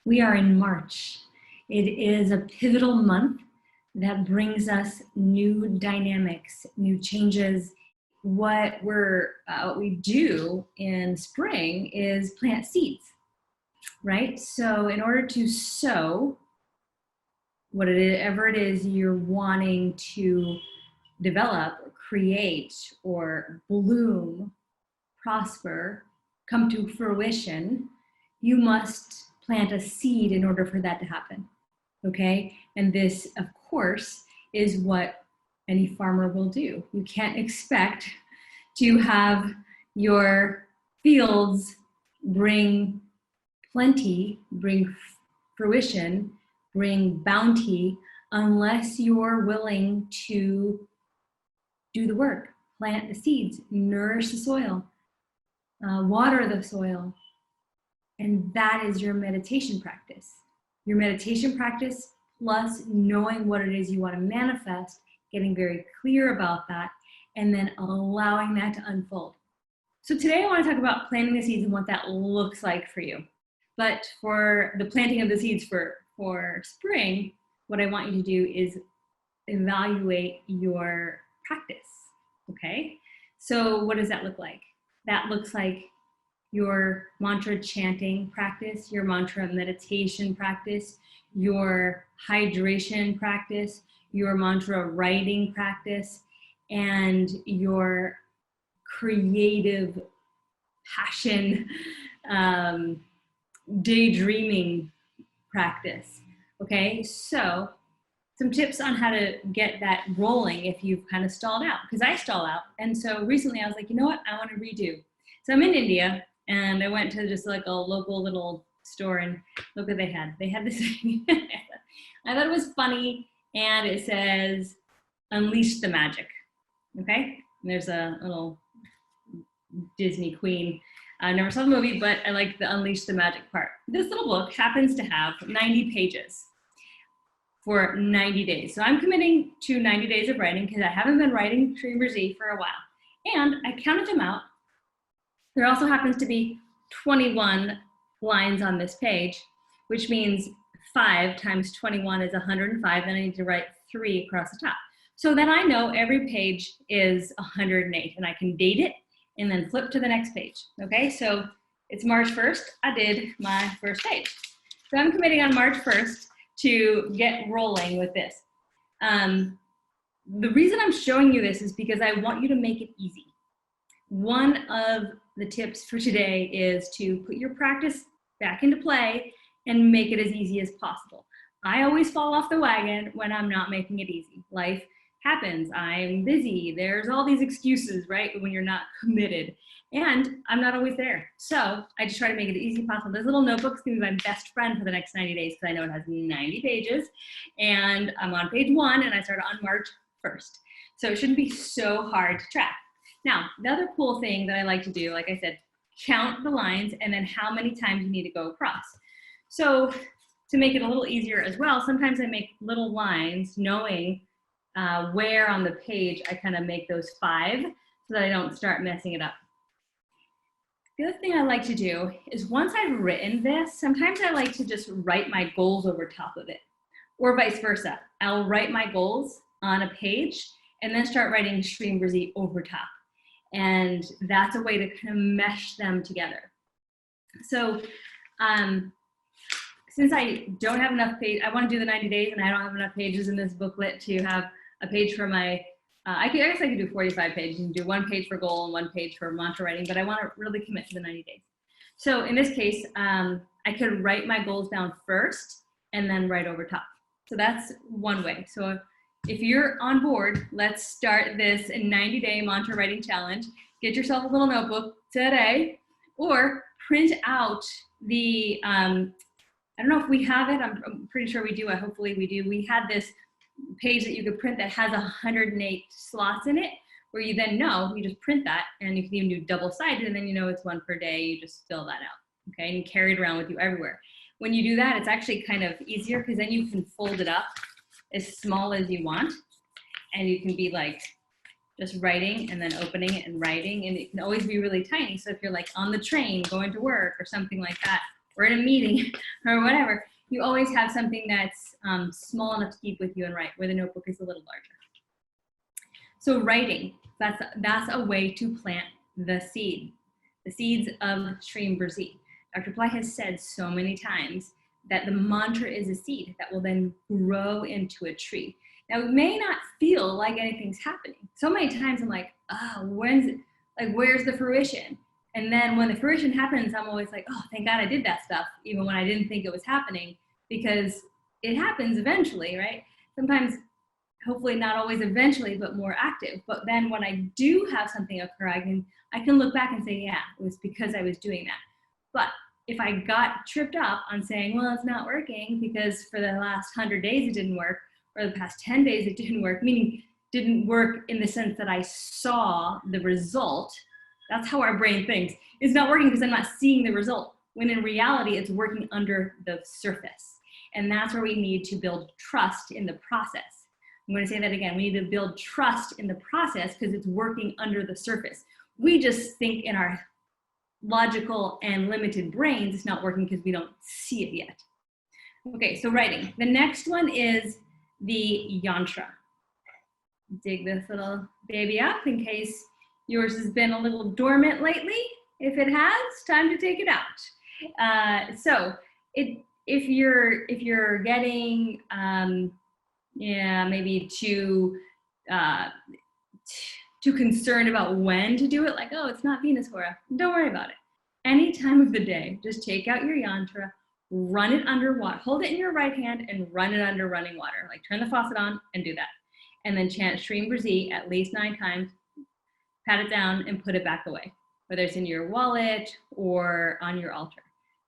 We are in March. It is a pivotal month that brings us new dynamics, new changes. What we do in spring is plant seeds, right? So in order to sow whatever it is you're wanting to develop, or create, or bloom, prosper, come to fruition, you must plant a seed in order for that to happen. Okay? And this, of course, is what any farmer will do. You can't expect to have your fields bring plenty, bring fruition, bring bounty, unless you're willing to do the work, plant the seeds, nourish the soil, water the soil. And that is your meditation practice. Your meditation practice plus knowing what it is you want to manifest, getting very clear about that, and then allowing that to unfold. So today I want to talk about planting the seeds and what that looks like for you. But for the planting of the seeds for spring, what I want you to do is evaluate your practice, okay? So what does that look like? That looks like your mantra chanting practice, your mantra meditation practice, your hydration practice, your mantra writing practice, and your creative passion daydreaming practice. Okay, so some tips on how to get that rolling if you've kind of stalled out, because I stall out. And so recently I was like, you know what, I want to redo. So I'm in India and I went to just like a local little store and look what they had. They had this thing. I thought it was funny, and it says, unleash the magic. Okay, and there's a little Disney queen. I never saw the movie, but I like the unleash the magic part. This little book happens to have 90 pages for 90 days. So I'm committing to 90 days of writing because I haven't been writing Shreem Brzee for a while. And I counted them out. There also happens to be 21 lines on this page, which means 5 times 21 is 105, and I need to write 3 across the top. So then I know every page is 108, and I can date it and then flip to the next page. Okay, so it's March 1st. I did my first page. So I'm committing on March 1st to get rolling with this. The reason I'm showing you this is because I want you to make it easy. One of the tips for today is to put your practice back into play and make it as easy as possible. I always fall off the wagon when I'm not making it easy. Life happens. I'm busy. There's all these excuses, right? When you're not committed. And I'm not always there. So I just try to make it as easy as possible. This little notebook's gonna be my best friend for the next 90 days because I know it has 90 pages. And I'm on page 1 and I started on March 1st. So it shouldn't be so hard to track. Now, the other cool thing that I like to do, like I said, count the lines and then how many times you need to go across. So to make it a little easier as well, sometimes I make little lines knowing where on the page I kind of make those 5 so that I don't start messing it up. The other thing I like to do is once I've written this, sometimes I like to just write my goals over top of it, or vice versa. I'll write my goals on a page and then start writing Shreem Brzee over top. And that's a way to kind of mesh them together. So since I don't have enough pages, I want to do the 90 days and I don't have enough pages in this booklet to have a page for my, I guess I could do 45 pages and do 1 page for goal and 1 page for mantra writing, but I want to really commit to the 90 days. So in this case, I could write my goals down first and then write over top. So that's one way. So if you're on board, let's start this 90-day mantra writing challenge. Get yourself a little notebook today, or print out the, I don't know if we have it, I'm pretty sure we do, hopefully we do. We had this page that you could print that has 108 slots in it, where you then know, you just print that, and you can even do double-sided, and then you know it's 1 per day, you just fill that out, okay? And you carry it around with you everywhere. When you do that, it's actually kind of easier because then you can fold it up as small as you want, and you can be like just writing and then opening it and writing, and it can always be really tiny. So if you're like on the train going to work or something like that, or in a meeting or whatever, you always have something that's small enough to keep with you and write, where the notebook is a little larger. So writing, that's a way to plant the seed, the seeds of Shreem Brzee. Dr. Pillai has said so many times that the mantra is a seed that will then grow into a tree. Now, it may not feel like anything's happening. So many times I'm like, oh, where's the fruition? And then when the fruition happens, I'm always like, oh, thank God I did that stuff, even when I didn't think it was happening, because it happens eventually, right? Sometimes, hopefully not always eventually, but more active. But then when I do have something occur, I can look back and say, yeah, it was because I was doing that. But if I got tripped up on saying, well, it's not working because for the last 100 days it didn't work, or the past 10 days it didn't work, meaning didn't work in the sense that I saw the result. That's how our brain thinks. It's not working because I'm not seeing the result, when in reality it's working under the surface. And that's where we need to build trust in the process. I'm going to say that again. We need to build trust in the process because it's working under the surface. We just think in our logical and limited brains it's not working because we don't see it yet. Okay, so writing. The next one is the yantra. Dig this little baby up in case yours has been a little dormant lately. If it has, time to take it out. So if you're getting maybe too concerned about when to do it, like, oh, it's not Venus Hora, don't worry about it. Any time of the day, just take out your yantra, run it under water, hold it in your right hand and run it under running water. Like turn the faucet on and do that. And then chant Shreem Brzee at least 9 times, pat it down and put it back away, whether it's in your wallet or on your altar.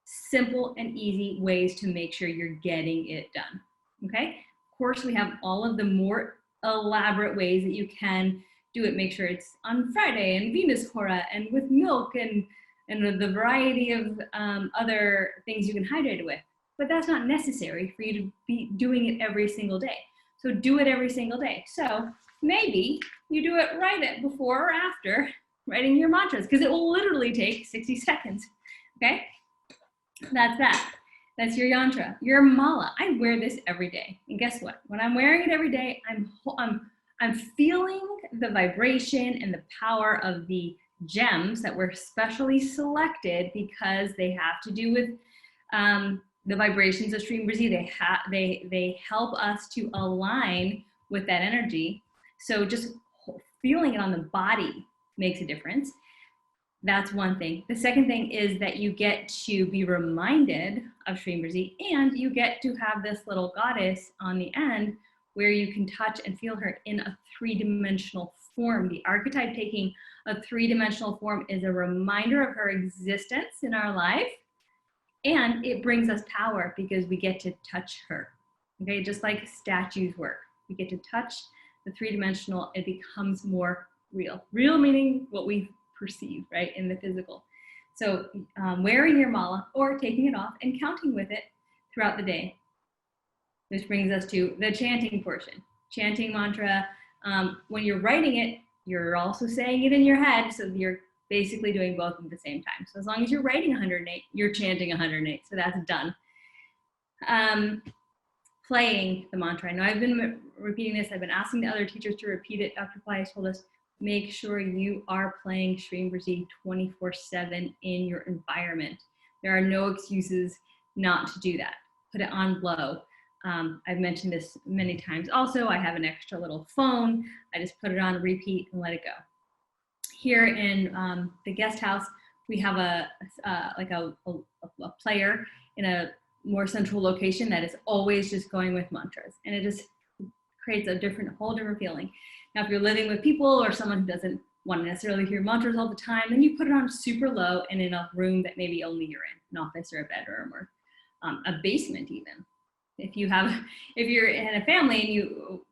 Simple and easy ways to make sure you're getting it done, okay? Of course, we have all of the more elaborate ways that you can do it. Make sure it's on Friday and Venus Hora and with milk and the variety of other things you can hydrate it with. But that's not necessary for you to be doing it every single day. So do it every single day. So maybe you do it right before or after writing your mantras, because it will literally take 60 seconds, okay? That's that. That's your yantra. Your mala, I wear this every day. And guess what? When I'm wearing it every day, I'm feeling the vibration and the power of the gems that were specially selected because they have to do with the vibrations of Shreem Brzee. They help us to align with that energy. So just feeling it on the body makes a difference. That's one thing. The second thing is that you get to be reminded of Shreem Brzee, and you get to have this little goddess on the end where you can touch and feel her in a 3-dimensional form. The archetype taking a 3-dimensional form is a reminder of her existence in our life, and it brings us power because we get to touch her. Okay, just like statues work. We get to touch the 3-dimensional, it becomes more real. Real meaning what we perceive, right, in the physical. So wearing your mala or taking it off and counting with it throughout the day. This brings us to the chanting portion. Chanting mantra, when you're writing it, you're also saying it in your head, so you're basically doing both at the same time. So as long as you're writing 108, you're chanting 108, so that's done. Playing the mantra. I know I've been repeating this. I've been asking the other teachers to repeat it. Dr. Pillai has told us, make sure you are playing Shreem Brzee 24/7 in your environment. There are no excuses not to do that. Put it on low. I've mentioned this many times. Also, I have an extra little phone. I just put it on repeat and let it go. Here in the guest house, we have a player in a more central location that is always just going with mantras, and it just creates a whole different feeling. Now, if you're living with people or someone who doesn't want to necessarily hear mantras all the time, then you put it on super low and in a room that maybe only you're in, an office or a bedroom or a basement even. If you're in a family and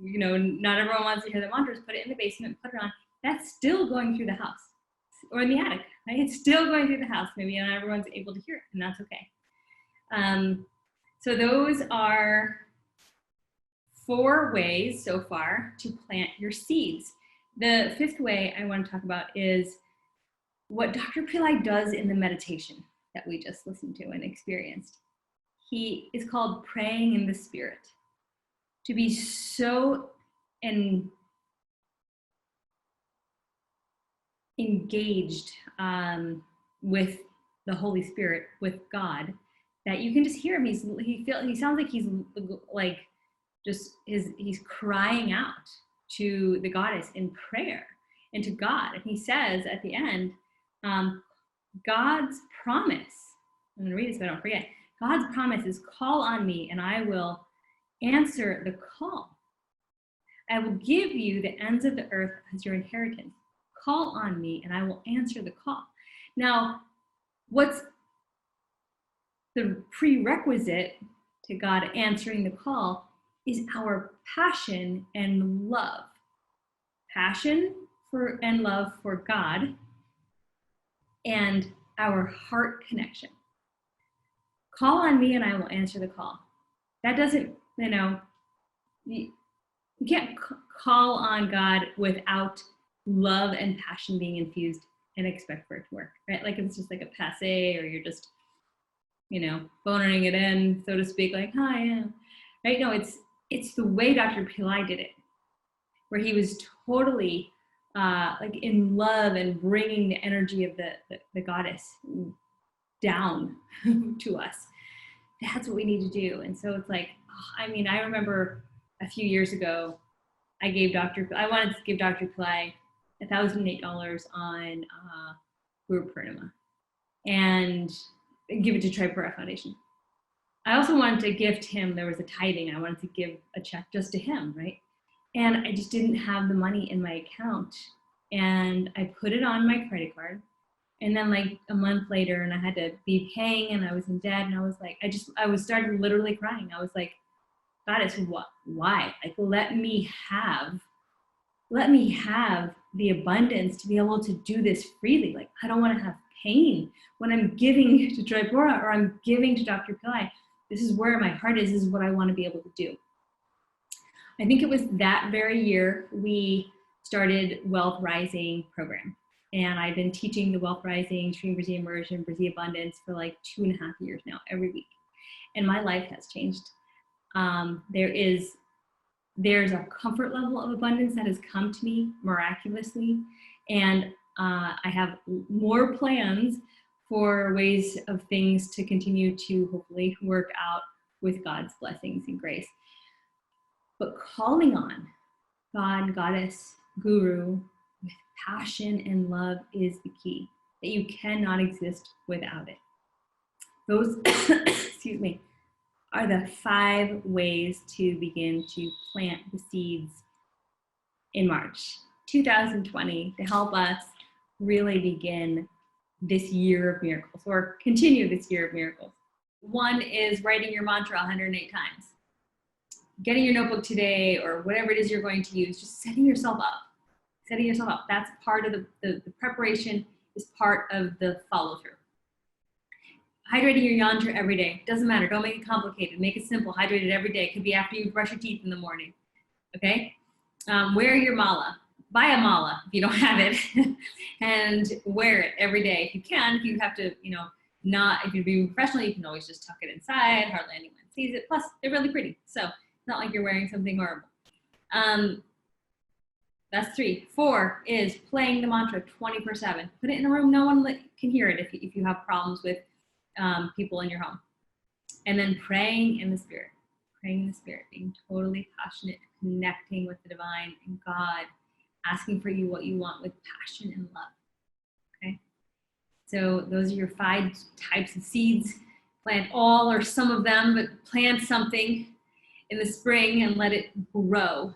you know, not everyone wants to hear the mantras, put it in the basement, put it on. That's still going through the house, or in the attic, right? It's still going through the house. Maybe not everyone's able to hear it, and that's okay. So those are 4 ways so far to plant your seeds. The 5th way I want to talk about is what Dr. Pillai does in the meditation. that we just listened to and experienced. He is called praying in the Spirit. To be so engaged with the Holy Spirit, with God, that you can just hear him. He sounds like he's like he's crying out to the goddess in prayer and to God. And he says at the end, God's promise, I'm going to read it so I don't forget. God's promise is, call on me and I will answer the call. I will give you the ends of the earth as your inheritance. Call on me and I will answer the call. Now, what's the prerequisite to God answering the call is our passion and love. Passion for and love for God, and our heart connection. Call on me and I will answer the call. That doesn't, you can't call on God without love and passion being infused and expect for it to work, right? Like it's just like a passe, or you're just, boning it in, so to speak, like, hi, yeah. Right? No, it's the way Dr. Pillai did it, where he was totally like in love and bringing the energy of the goddess down to us. That's what we need to do. And so it's like, I remember a few years ago, I wanted to give Dr. Pillai $1,008 on Guru Purnima and give it to Tripura Foundation. I also wanted to gift him, there was a tithing, I wanted to give a check just to him, right? And I just didn't have the money in my account. And I put it on my credit card. And then like a month later, and I had to be paying, and I was in debt, and I was like, I was starting literally crying. I was like, Goddess, why? Like, let me have the abundance to be able to do this freely. Like, I don't want to have pain when I'm giving to Tripura or I'm giving to Dr. Pillai. This is where my heart is. This is what I want to be able to do. I think it was that very year we started Wealth Rising program. And I've been teaching the Wealth Rising, Shreem Brzee Immersion, Brzee Abundance for like 2.5 years now, every week. And my life has changed. There's a comfort level of abundance that has come to me miraculously. And I have more plans for ways of things to continue to hopefully work out with God's blessings and grace. But calling on God, Goddess, Guru, with passion and love is the key, that you cannot exist without it. Those, excuse me, are the 5 ways to begin to plant the seeds in March 2020 to help us really begin this year of miracles, or continue this year of miracles. 1 is writing your mantra 108 times. Getting your notebook today, or whatever it is you're going to use, just setting yourself up. That's part of the preparation, is part of the follow through. Hydrating your yantra every day. Doesn't matter. Don't make it complicated. Make it simple. Hydrate it every day. It could be after you brush your teeth in the morning. Okay? Wear your mala. Buy a mala if you don't have it, and wear it every day if you can. If you have to, if you're being professional, you can always just tuck it inside. Hardly anyone sees it. Plus, they're really pretty. So it's not like you're wearing something horrible. That's 3. 4 is playing the mantra 24/7. Put it in a room no one can hear it if you have problems with people in your home. And then praying in the Spirit. Being totally passionate, connecting with the divine and God, asking for you what you want with passion and love. Okay? So those are your 5 types of seeds. Plant all or some of them, but plant something in the spring and let it grow.